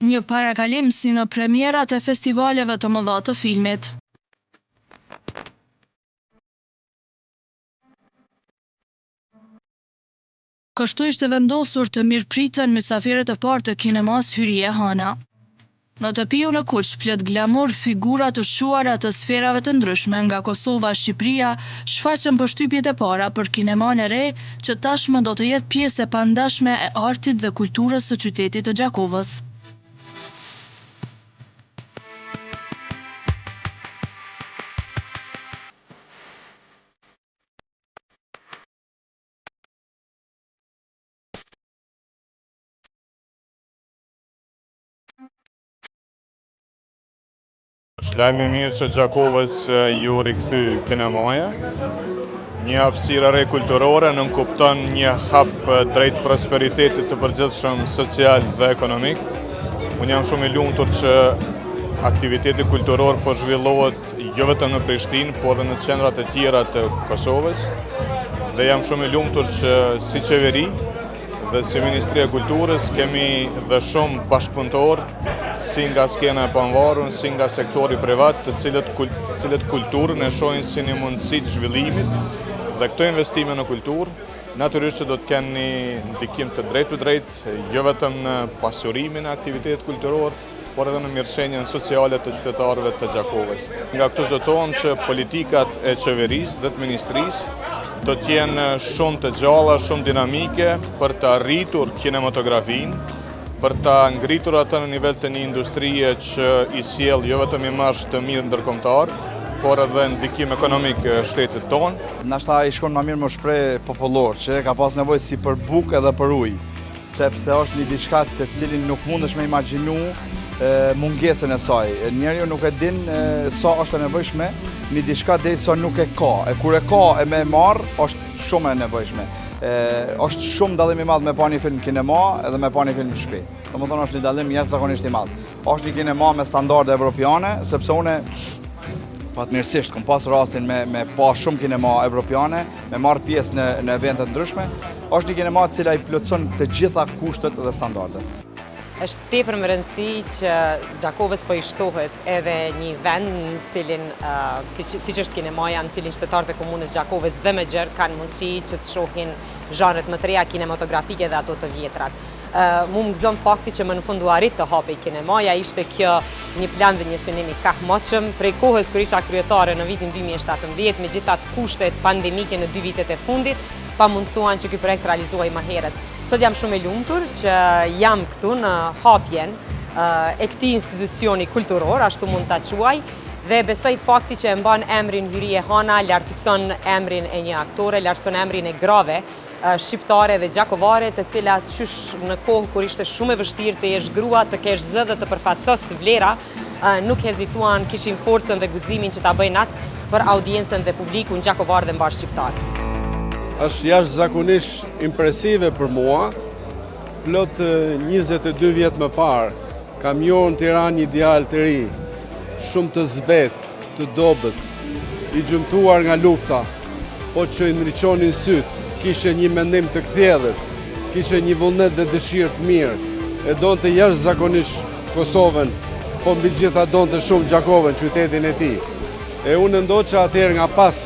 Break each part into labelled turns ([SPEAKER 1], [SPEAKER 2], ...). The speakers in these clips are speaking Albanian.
[SPEAKER 1] Një parakalim si në premierat e festivaleve të mëdha të filmit. Kështu ishte vendosur të mirëpriten mysafirët e parë të kinemas Hyrie Hana. Në të piju në Kuq, plot glamur, figura të shuara të sferave të ndryshme nga Kosova, Shqipëria, shfaqën përshtypjet e para për kineman e re, që tashmë do të jetë pjesë e pandashme e artit dhe kulturës së qytetit të Gjakovës.
[SPEAKER 2] Është lajm i mirë që Gjakovës ju rikthy kinemaja. Një hapësirë re kulturore nënkupton një hap drejt prosperitetit të përgjithshëm social dhe ekonomik. Unë jam shumë i lumtur që aktiviteti kulturor po zhvillohet jo vetëm në Prishtinë, por edhe në qendrat e tjera të Kosovës. Dhe jam shumë i lumtur që si qeveri dhe si Ministria e Kulturës kemi dhe shumë bashkëpunëtorë si nga skena e pavarur, si nga sektori privat, të cilët kulturën e shohin si një mundësi të zhvillimit, dhe këto investime në kulturë natyrisht që do të kenë një ndikim të drejtë, jo vetëm në pasurimin e aktivitetit kulturor, por edhe në mirëqenien sociale të qytetarëve të Gjakovës. Nga këtu zotohem që politikat e qeverisë dhe të ministrisë do të jenë shumë të gjalla, shumë dinamike për të arritur kinematografinë, për të ngritur atë në nivel të një industrie që i sjell jo vetëm imazh të mirë ndërkombëtar, por edhe ndikim ekonomik shtetit tonë.
[SPEAKER 3] Nashta i shkon më mirë më shpreh popullor, që ka pas nevojë si për bukë edhe për ujë, sepse është një diçka të cilin nuk mundesh me imagjinu mungesën e saj. Njeriu nuk e din sa është e nevojshme një diçka derisa nuk e ka. E kur e ka e me marr, është shumë e nevojshme. Është shumë dallim i madh me pa një film kinema edhe me pa një film në shtëpi. Domethënë është një dallim jashtëzakonisht i madh. Është një kinema me standarde evropiane, sepse unë fatmirësisht kam pas rastin me pa shumë kinema evropiane, me marr pjesë në evente të ndryshme. Është një kinema e cila i plotson të gjitha kushtet dhe standardet.
[SPEAKER 4] Është tepër më rëndësi që Gjakovës po i shtohet edhe një vend në cilin, siç është kinemaja, në cilin qytetarët e komunës Gjakovës dhe me gjerë kanë mundësi që të shohin zhanret më të reja kinematografike dhe ato të vjetrat. Mu më gëzon fakti që më në fundu arrit të hapej kinemaja, ishte kjo një plan dhe një synim i kahmoqëm prej kohës kër isha kryetare në vitin 2017, me gjitha të kushtet pandemike në 2 vitet e fundit, pa mundësuan që ky projekt realizohej më herët. Sot jam shumë e lumtur që jam këtu në hapjen e këtij institucioni kulturor, ashtu mund ta quaj, dhe besoj fakti që e mban emrin Hyrie Hana, lartëson emrin e një aktore, lartëson emrin e grave shqiptare dhe gjakovare, të cilat qysh në kohë kur ishte shumë e vështirë të jesh grua, të kesh zë dhe të përfaqësosh vlera, nuk hezituan, kishin forcën dhe guximin që ta bëjnë atë për audiencën dhe publikun gjakovar dhe mbar shqiptar.
[SPEAKER 5] Është jashtëzakonisht impresive për mua. Plot 22 vjet më parë kam njohur në Tiranë një djalë të ri, shumë të zbet, të dobët, i gjymtuar nga lufta, po që i ndriçonin syt, kishte një mendim të kthjellët, kishte një vullnet dhe dëshirë të mirë, e donte jashtëzakonisht Kosovën, po mbi gjitha donte shumë Gjakovën, qytetin e tij. E unë ndoqa atëherë nga pas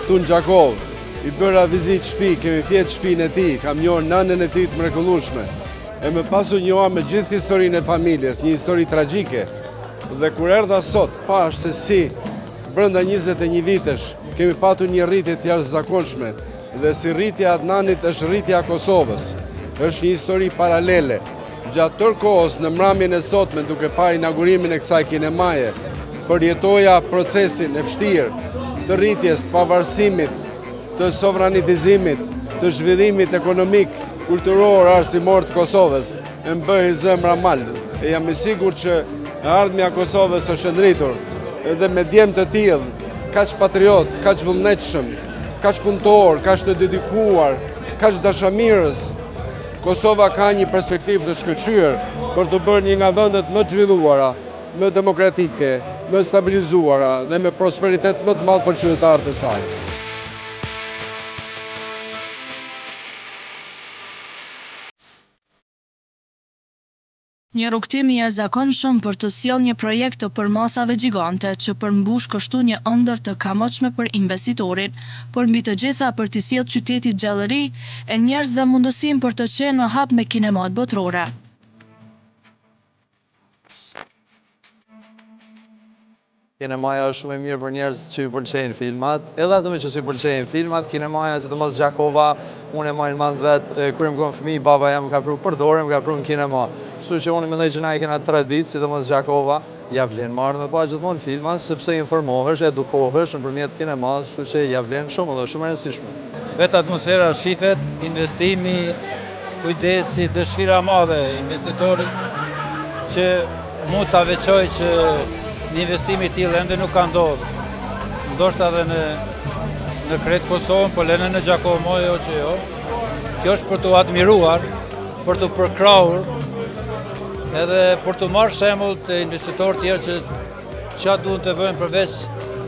[SPEAKER 5] këtu në Gjakovë, i bëra vizit shtëpi, kemi fjetë shtëpinë e tij, kam njohur nënën e tij të mrekullueshme. E më pas u njoha me gjithë historinë e familjes, një histori tragjike. Dhe kur erdha sot, pash se si brenda 21 vitesh kemi patur një rritje të jashtëzakonshme, dhe si rritja e Adnanit është rritja e Kosovës. Është një histori paralele. Gjatë tërë kohës në mramjen e sotme, duke parë inaugurimin e kësaj kinemaje, përjetoja procesin e vështirë të rritjes, të pavarësimit, të sovranitizimit, të zhvillimit ekonomik, kulturor, arsimor të Kosovës, e më bëhi zemra mal. E jam i sigurt që ardhmja e Kosovës është ndritur edhe me djemë të tillë, kaq patriot, kaq vullnetshëm, kaq punëtor, kaq të dedikuar, kaq dashamirës. Kosova ka një perspektivë të shkëlqyer për të bërë një nga vendet më të zhvilluara, më demokratike, më stabilizuara dhe me prosperitet më të madh për qytetarët e saj.
[SPEAKER 1] Një rrugtim i jashtëzakonshëm për të sjellë një projekt të përmasave gjigante që përmbush kështu një ëndër të kamoshme për investitorin, por mbi të gjitha për të sjellë qytetit gjallëri e njerëzve mundësinë për të qenë në hap me kinemat botërore.
[SPEAKER 6] Kinemaja është shumë e mirë për njerëz që i pëlqejnë filmat, edhe ato që i pëlqejnë filmat, kinemaja, sidomos Gjakova, unë e marr mend vetë kur më kon fëmijë, baba jam ka pru për dorë, më ka pru në kinema. Kështu që unë mendoj që na i kena traditë, sidomos Gjakova, ja vlen marrë me pa gjithmonë filma, sepse informohesh, edukohesh nëpërmjet kinemas, kështu që ja vlen shumë dhe shumë e rëndësishme.
[SPEAKER 7] Vetë atmosfera shifet, investimi, kujdesi, dëshira madhe investitorit që mund ta veçoj që një investimi i tillë ende nuk ka ndodhur. Ndoshta edhe në Kretë Kosovën, po lënë në Gjakovo jo që jo. Kjo është për të admiruar, për të përkrahur, edhe për të marrë shembull të investitorë tjerë që çfarë duhen të bëjnë përveç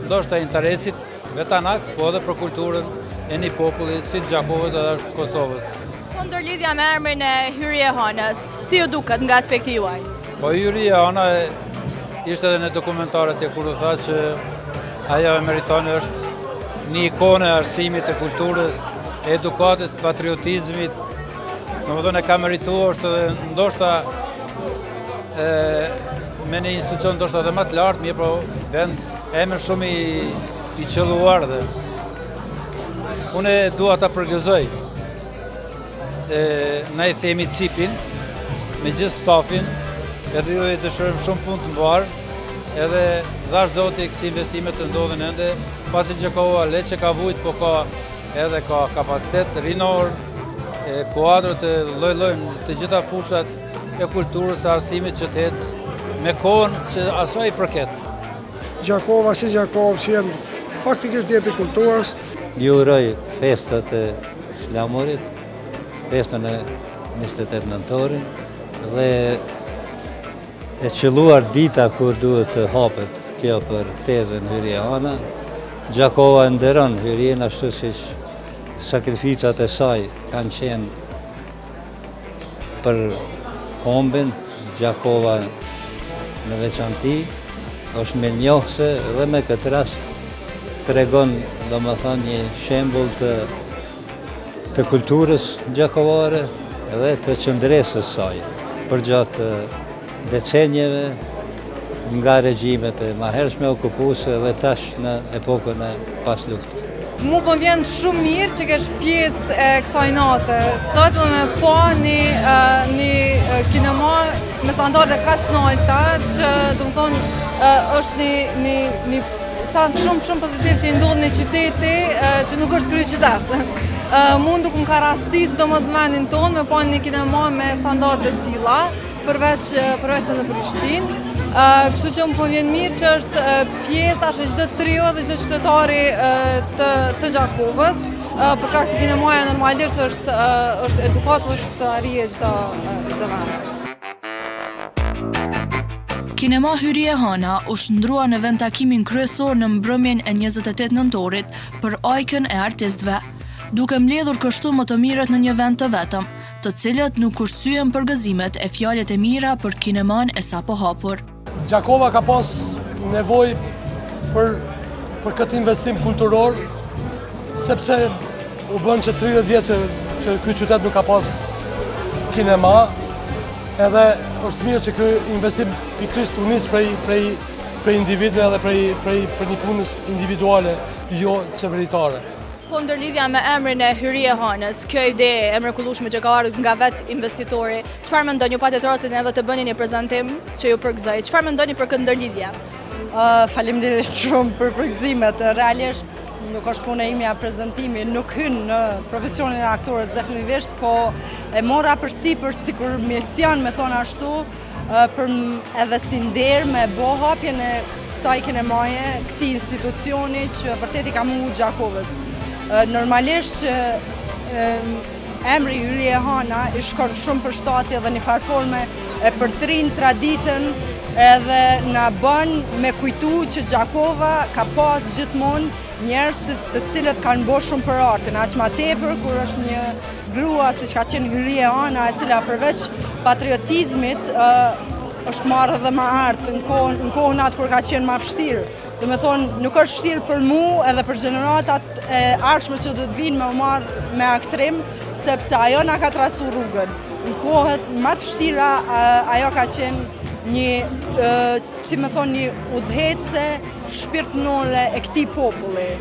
[SPEAKER 7] ndoshta interesit vetanak, po edhe për kulturën e një populli si Gjakovës edhe Kosovës.
[SPEAKER 8] Po ndërlidhja me emrin e Hyrje Hanës, si ju duket nga aspekti juaj?
[SPEAKER 7] Po Hyrje Hana ishte edhe në dokumentaret e kur u tha që ajo e meriton është një ikone e arsimit të kulturës, e edukatës, patriotizmit. Domethënë e ka merituar, është edhe ndoshta me një institucion ndoshta edhe më të lartë, mirë, po vend emër shumë i qelluar dhe unë dua ta përgëzoj. Na i themi Cipin me gjithë stafin, edhe ju e dëshirojmë shumë punë të mbarë, edhe dhash Zoti kësi investimet të ndodhin ende, pasi Gjakova le që ka vujt, po ka edhe ka kapacitet rinor, kuadrë të lloj-lloj të gjitha fushat e kulturës, e arsimit që të ecë me kohën që asaj i përket.
[SPEAKER 9] Gjakova si Gjakovë që jenë faktikisht djepi kulturës.
[SPEAKER 10] Ju uroj festat e Flamurit, festën e 28 nëntorin dhe e qelluar dita kur duhet të hapet kjo për tezën Hyrje Hana. Gjakova nderon Hyrjen ashtu siç sakrificat e saj kanë qenë për kombin. Gjakova në veçanti është mirënjohëse dhe me këtë rast tregon domethënë një shembull të kulturës gjakovare dhe të qëndresës saj përgjatë decenjeve nga regjimet e mahershme okupuese dhe tash në epokën e pas luftës.
[SPEAKER 11] Mu po vjen shumë mirë që kesh pjesë e kësaj nate. Sot do me pa një kinema me standarde kaq larta që do të thonë është një shumë pozitiv që i ndodh në qyteti që nuk është kryeqytet. Mundu kum ka rasti sidomos vendin tonë me pa një kinema me standarde të tilla, përveç edhe në Prishtinë. Kështu që më po vjen mirë që është pjesë tash e çdo trio dhe çdo qytetari të Gjakovës, për shkak se kinemaja normalisht është edukatë dhe qytetari e çdo vend.
[SPEAKER 1] Kinema Hyrje Hana u shndrua në vendtakimin kryesor në mbrëmjen e 28 nëntorit për ajkën e artistëve, duke mbledhur kështu më të mirët në një vend të vetëm, të cilët nuk kursyen për gëzimet e fjalët e mira për kineman e sapo hapur.
[SPEAKER 9] Gjakova ka pas nevojë për këtë investim kulturor, sepse u bën që 30 vjet që ky qytet nuk ka pas kinema, edhe është mirë që ky investim pikërisht u nis prej individëve dhe prej një punës individuale, jo qeveritare.
[SPEAKER 8] Po ndërlidhja me emrin e Hyrje Hanës, kjo ide e mrekullueshme që ka ardhur nga vetë investitori, çfarë mendoni ju patët rastin edhe të bëni një prezantim që ju përgëzoj? Çfarë mendoni për këtë ndërlidhje?
[SPEAKER 11] Faleminderit shumë për përgëzimet. Realisht nuk është puna imja prezantimi, nuk hyn në profesionin e aktorës definitivisht, po e mora përsipër sikur mision me thonë ashtu, për edhe si nder me bo hapjen e kësaj kinemaje, këtij institucioni që vërtet i ka mungu Gjakovës. Normalisht që emri Hyrje Hana i shkon shumë për shtati dhe një farforme e përtrin traditën edhe na bën me kujtu që Gjakova ka pas gjithmonë njerëz të cilët kanë bërë shumë për artin, aq më tepër kur është një grua siç ka qenë Hyrje Hana, e cila përveç patriotizmit është marrë edhe më artë në kohën atë kur ka qenë më vështirë. Do me thonë, nuk është vështirë për mu edhe për gjeneratat e ardhshme që do të vinë me u marrë me aktrim, sepse ajo na ka trasu rrugën. Në kohët më të vështira ajo ka qenë një udhëhecë shpirtënore e këtij populli.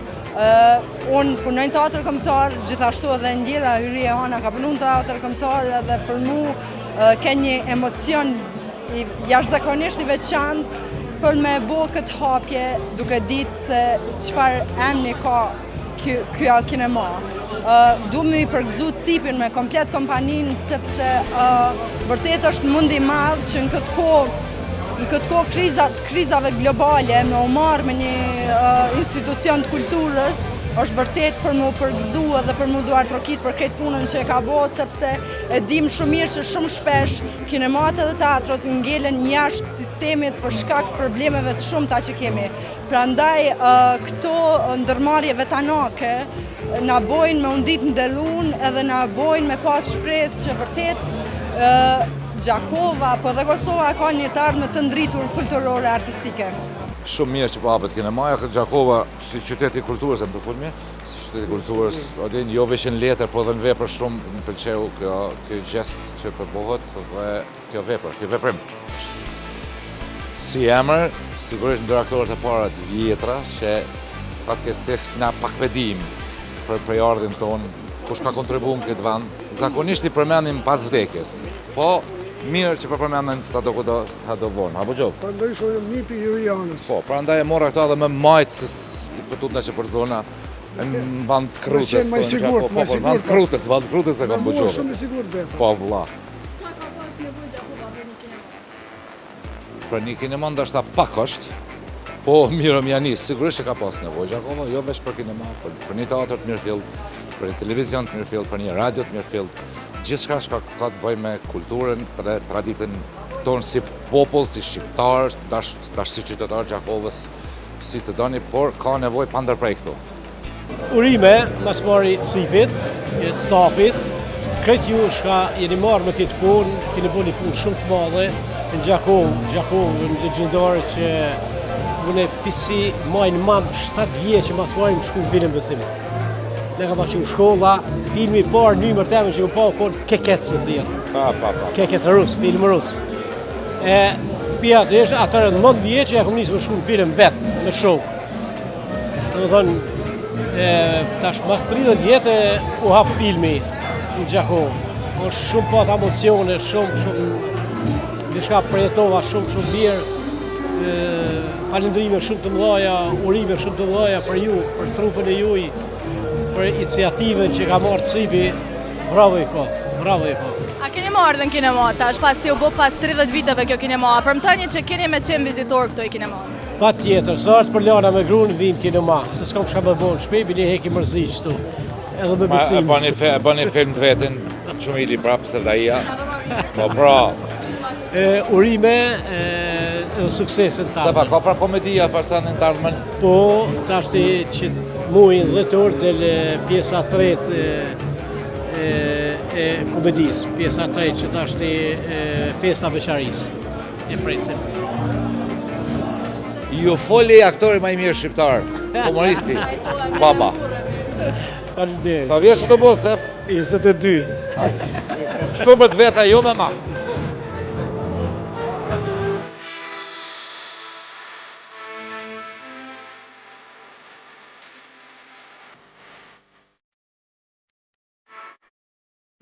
[SPEAKER 11] Unë punoj në teatr kombëtar, gjithashtu edhe ndjera Hyria Hana ka punuar në teatr kombëtar edhe për mu ka një emocion jashtëzakonisht i veçantë për me bo këtë hapje duke ditë se çfarë emni ka kjo kinema. Du me i përgëzu Cipin me komplet kompaninë sepse vërtet është mundi madh që në këtë kohë krizave globale me u marrë me një institucion të kulturës është vërtet për mu përgëzu edhe për mu duar trokit për këtë punën që e ka bo, sepse e dim shumë mirë që shumë shpesh kinemat edhe teatrot ngelen jashtë sistemit për shkak të problemeve të shumta që kemi. Prandaj këto ndërmarrje vetanake na bojnë me undit ndelun edhe na bojnë me pas shpresë që vërtet Gjakova, po dhe Kosova ka një të ardhmë të ndritur kulturore artistike.
[SPEAKER 12] Shumë mirë që po hapet kinemaja, Gjakova si qyteti i kulturës e më të fulmi, si qyteti i kulturës, jo veç në letër, po dhe në vepër shumë më pëlqeu kjo gjest që përbohet dhe kjo veprim. Si emër, sigurisht ndër aktorët e para të vjetra që fatkeqësisht na pak vedim për prejardhin tonë, kush ka kontribuar në këtë vend, zakonisht i përmendim pas vdekjes, po mirë që përmendim sa do vonë, apo gjop?
[SPEAKER 9] Prandaj shohim nipi i Hyrianës.
[SPEAKER 12] Po, prandaj e mora këto edhe me majtë se pëtut nga që për zona në vend Krutës.
[SPEAKER 9] Më sigurt,
[SPEAKER 12] Vend Krutës e kam bëgjohë.
[SPEAKER 9] Më shumë i sigurt besa.
[SPEAKER 12] Po, vëlla.
[SPEAKER 8] Sa ka pas nevojë Gjakova për një kinema?
[SPEAKER 12] Për një kinema ndoshta pak është, po mirë më janis, sigurisht që ka pas nevojë Gjakova, jo veç për kinema, për një teatr të mirëfill, për një televizion të mirëfill, për një radio të mirëfill, gjithçka që ka të bëjë me kulturën dhe traditën tonë si popull, si shqiptar, tash si qytetar Gjakovës, si të doni, por ka nevojë pa ndërprej këtu.
[SPEAKER 13] Urime, mas mari Cipit, stafit, këtë ju shka jeni marrë me këtë punë, keni bërë një punë shumë të madhe në Gjakovë, në legjendare që unë e pisi majnë mamë 7 vjetë që mas marim shku në film besimit. Ne ka që u shkolla, filmi parë një mërteme që më pa u konë Kekec në dhjetë. Kekec rus, film rus. Pia të ishë, atërë në 9 vjetë që ja kom njësë më shku në film vetë, në shokë. Në thënë, tash mas 30 vjetë u hapë filmi në Gjakovë. është shumë pat emocione, shumë diçka përjetova shumë mirë. Falëndrime shumë të mëdha, urime shumë të mëdha për ju, për trupën e juaj, për iniciativën që ka marrë Cipi. Bravo i kot, bravo i kot.
[SPEAKER 8] A keni marrë dhe në kinema tash, pas të u bë pas 30 viteve kjo kinema, premtoni që keni me qenë vizitor këto i kinema?
[SPEAKER 13] Pa tjetër, sa është për Lana me grunë vim kinema, se s'kam shka me bon shpe, bini heki mërzi qëtu, edhe me besim.
[SPEAKER 12] Bëni film të vetin, shumë i li prapë sërdaia, po bravo.
[SPEAKER 13] Urime edhe suksesin ta.
[SPEAKER 12] Se fa, ka fra komedia, farsanin të ardhmen?
[SPEAKER 13] Po, tashti që muin dhe të orë del pjesa 3 e komedisë, pjesa 3 që tashti festa veçarisë. E presim.
[SPEAKER 12] Ju foli aktori më i mirë shqiptar, humoristi, Baba. Pa vjesh të bo, Sef?
[SPEAKER 13] 22.
[SPEAKER 12] Shtu për të veta jo me ma.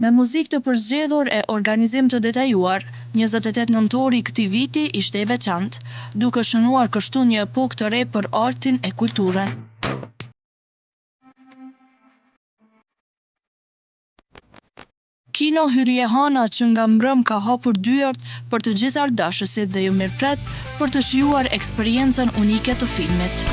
[SPEAKER 1] Me muzikë të përzgjedhur e organizim të detajuar, 28 nëntori këtij viti ishte i veçantë, duke shënuar kështu një epokë të re për artin e kulturën. Kino Hyria Hana që nga mbrëm ka hapur dyert për të gjithë ardashësit dhe ju mirëpret për të shijuar eksperiencën unike të filmit.